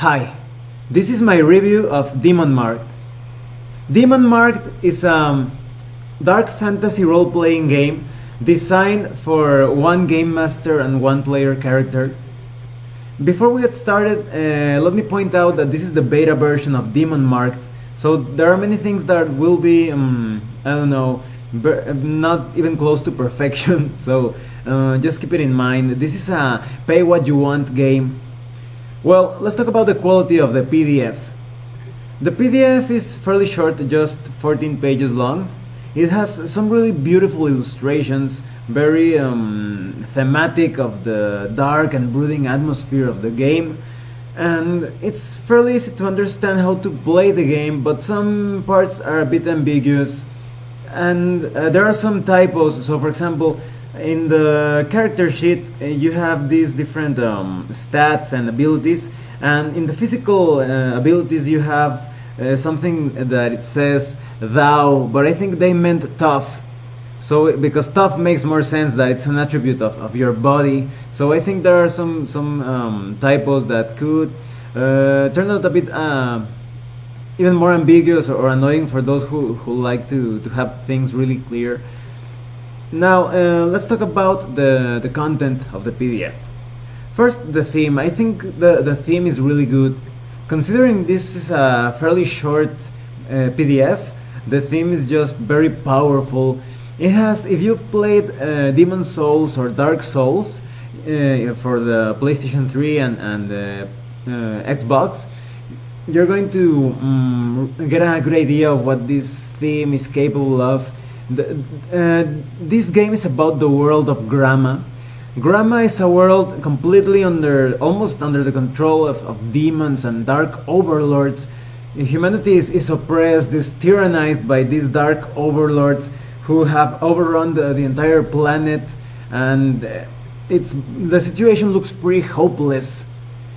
Hi, this is my review of Demon Marked. Demon Marked is a dark fantasy role playing game designed for one game master and one player character. Before we get started, let me point out that this is the beta version of Demon Marked, so there are many things that will be, I don't know, not even close to perfection, so just keep it in mind. This is a pay what you want game. Well, let's talk about the quality of the PDF. The PDF is fairly short, just 14 pages long. It has some really beautiful illustrations, very thematic of the dark and brooding atmosphere of the game. And it's fairly easy to understand how to play the game, but some parts are a bit ambiguous. And there are some typos. So, for example, in the character sheet, you have these different stats and abilities, and in the physical abilities, you have something that it says thou, but I think they meant tough. So, because tough makes more sense that it's an attribute of your body. So, I think there are some typos that could turn out a bit even more ambiguous or annoying for those who like to have things really clear. Now, let's talk about the content of the PDF. First, the theme. I think the theme is really good. Considering this is a fairly short PDF, the theme is just very powerful. It has, if you've played Demon Souls or Dark Souls for the PlayStation 3 and Xbox, you're going to get a good idea of what this theme is capable of. This game is about the world of Grama. Grama is a world completely almost under the control of demons and dark overlords. Humanity is oppressed, is tyrannized by these dark overlords who have overrun the entire planet, and the situation looks pretty hopeless.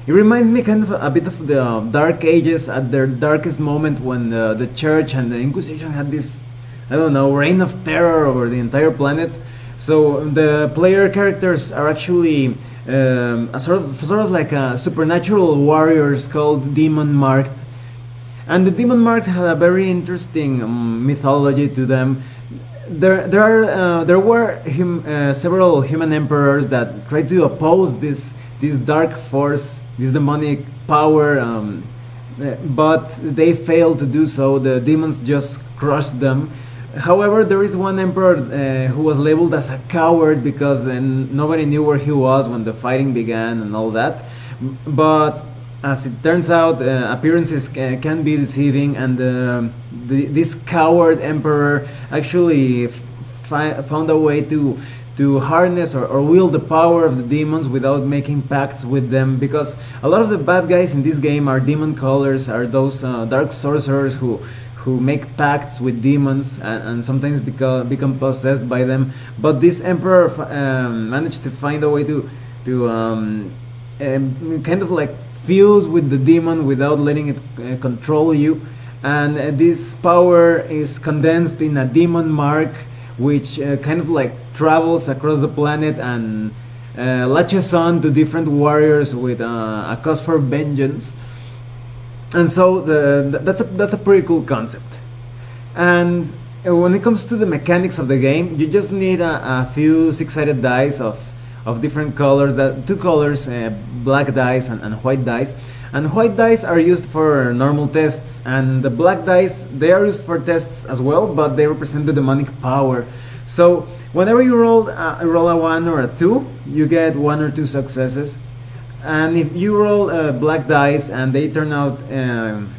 It reminds me kind of a bit of the Dark Ages at their darkest moment, when the Church and the Inquisition had this, I don't know, reign of terror over the entire planet. So the player characters are actually a sort of like supernatural warriors called Demon Marked. And the Demon Marked had a very interesting mythology to them. There were several human emperors that tried to oppose this dark force, this demonic power, but they failed to do so. The demons just crushed them. However, there is one emperor who was labeled as a coward because nobody knew where he was when the fighting began and all that. But as it turns out, appearances can be deceiving, and this coward emperor actually found a way to harness or wield the power of the demons without making pacts with them, because a lot of the bad guys in this game are demon callers, are those dark sorcerers who make pacts with demons and sometimes become possessed by them. But this emperor managed to find a way to kind of like fuse with the demon without letting it control you. And this power is condensed in a demon mark, which kind of like travels across the planet and latches on to different warriors with a cause for vengeance. And so that's a pretty cool concept. And when it comes to the mechanics of the game, you just need a few six-sided dice of different colors, two colors, black dice and white dice. And white dice are used for normal tests, and the black dice, they are used for tests as well, but they represent the demonic power. So whenever you roll a 1 or a 2, you get 1 or 2 successes. And if you roll black dice and they turn out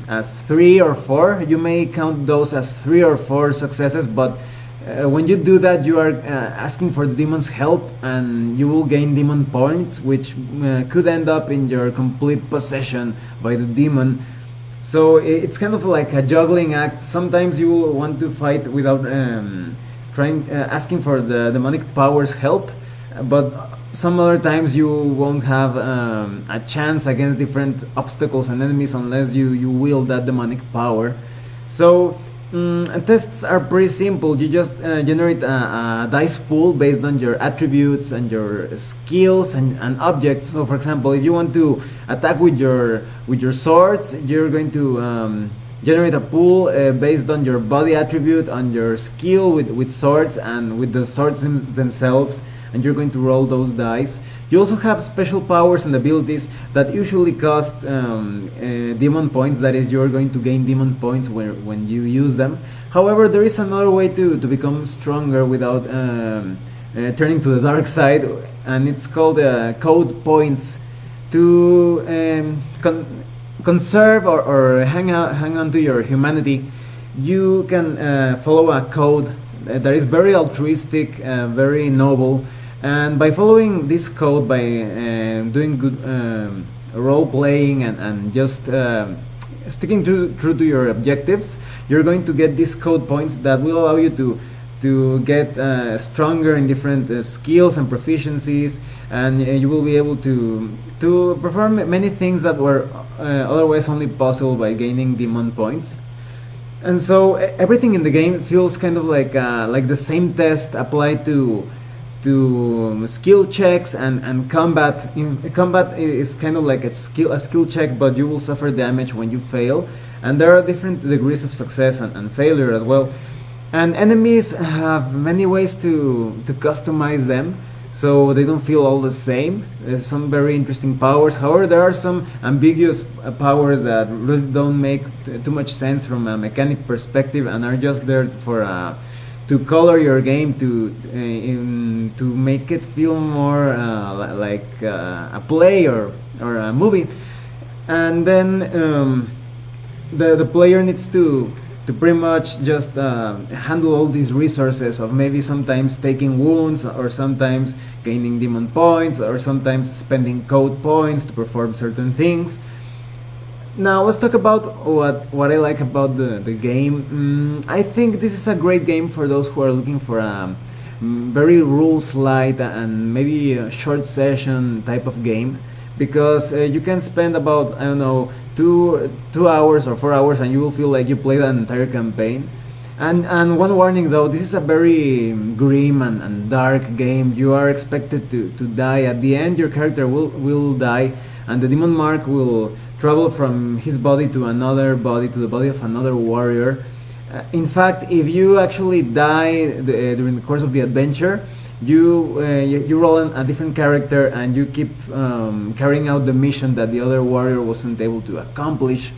as 3 or 4, you may count those as 3 or 4 successes, but when you do that, you are asking for the demon's help, and you will gain demon points, which could end up in your complete possession by the demon. So it's kind of like a juggling act. Sometimes you will want to fight without asking for the demonic power's help, but some other times you won't have a chance against different obstacles and enemies unless you wield that demonic power. So Tests are pretty simple. You just generate a dice pool based on your attributes and your skills and objects. So, for example, if you want to attack with your swords, you're going to generate a pool based on your body attribute, on your skill with swords, and with the swords themselves. And you're going to roll those dice. You also have special powers and abilities that usually cost demon points. That is, you're going to gain demon points when you use them. However, there is another way to become stronger without turning to the dark side, and it's called code points. To conserve or hang on to your humanity, you can follow a code that is very altruistic, very noble. And by following this code, by doing good role playing and just sticking true to your objectives, you're going to get these code points that will allow you to get stronger in different skills and proficiencies, and you will be able to perform many things that were otherwise only possible by gaining demon points. And so everything in the game feels kind of like the same test applied to skill checks and combat. Combat is kind of like a skill check, but you will suffer damage when you fail, and there are different degrees of success and failure as well. And enemies have many ways to customize them, so they don't feel all the same. There's some very interesting powers. However, there are some ambiguous powers that really don't make too much sense from a mechanic perspective and are just there for to color your game, to make it feel more like a play or a movie. And then the player needs to pretty much just handle all these resources of maybe sometimes taking wounds, or sometimes gaining demon points, or sometimes spending code points to perform certain things. Now let's talk about what I like about the game. I think this is a great game for those who are looking for a very rules light and maybe a short session type of game, because you can spend about, I don't know, 2 hours or 4 hours, and you will feel like you played an entire campaign. And one warning though, this is a very grim and dark game. You are expected to die. At the end, your character will die, and the demon mark will travel from his body to another body, to the body of another warrior. In fact, if you actually die during the course of the adventure, you roll a different character, and you keep carrying out the mission that the other warrior wasn't able to accomplish.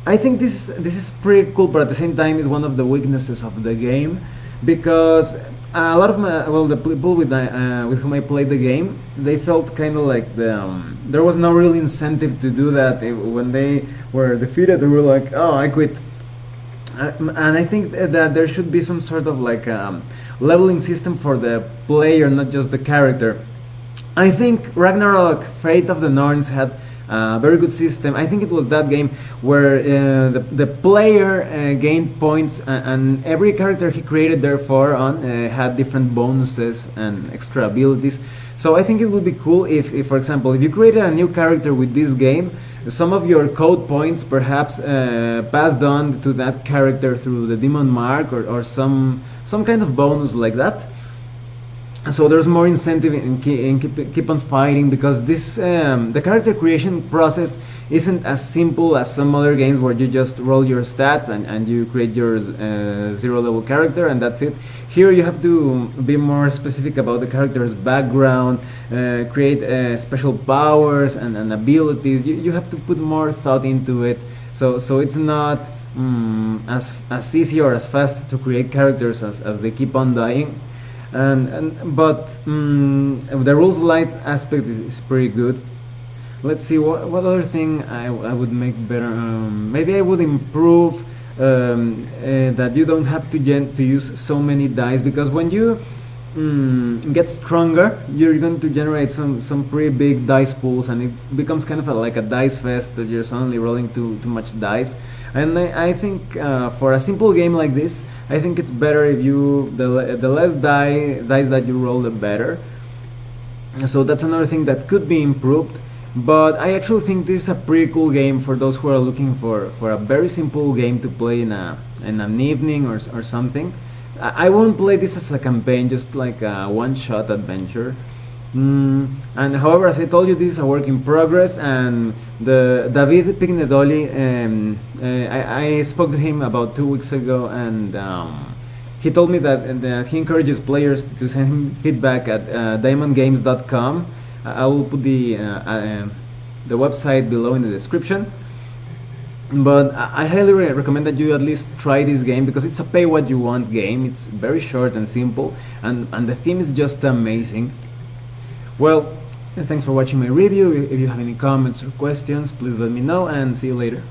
I think this is pretty cool, but at the same time is one of the weaknesses of the game, because a lot of the people with whom I played the game, they felt kind of like there was no real incentive to do that. When they were defeated, they were like, "Oh, I quit." And I think that there should be some sort of like leveling system for the player, not just the character. I think Ragnarok Fate of the Norns had a very good system. I think it was that game where the player gained points, and every character he created therefore had different bonuses and extra abilities. So I think it would be cool if, for example, if you created a new character with this game, some of your code points perhaps passed on to that character through the demon mark, or some kind of bonus like that. So there's more incentive in keep on fighting, because this the character creation process isn't as simple as some other games where you just roll your stats and you create your 0 level character and that's it. Here you have to be more specific about the character's background, create special powers and abilities. You have to put more thought into it, so it's not as easy or as fast to create characters as they keep on dying. But the rules light aspect is pretty good. Let's see what other thing I would make better. Maybe I would improve that you don't have to use so many dice, because when you get stronger, you're going to generate some pretty big dice pools, and it becomes kind of like a dice fest that you're suddenly rolling too much dice. And I think for a simple game like this, I think it's better if the less dice that you roll, the better. So that's another thing that could be improved. But I actually think this is a pretty cool game for those who are looking for a very simple game to play in an evening or something. I won't play this as a campaign, just like a one-shot adventure. And however, as I told you, this is a work in progress, and the David Pignedoli, I spoke to him about 2 weeks ago, and he told me that he encourages players to send him feedback at diamondgames.com. I will put the website below in the description. But I highly recommend that you at least try this game, because it's a pay what you want game. It's very short and simple, and the theme is just amazing. Well, thanks for watching my review. If you have any comments or questions, please let me know, and see you later.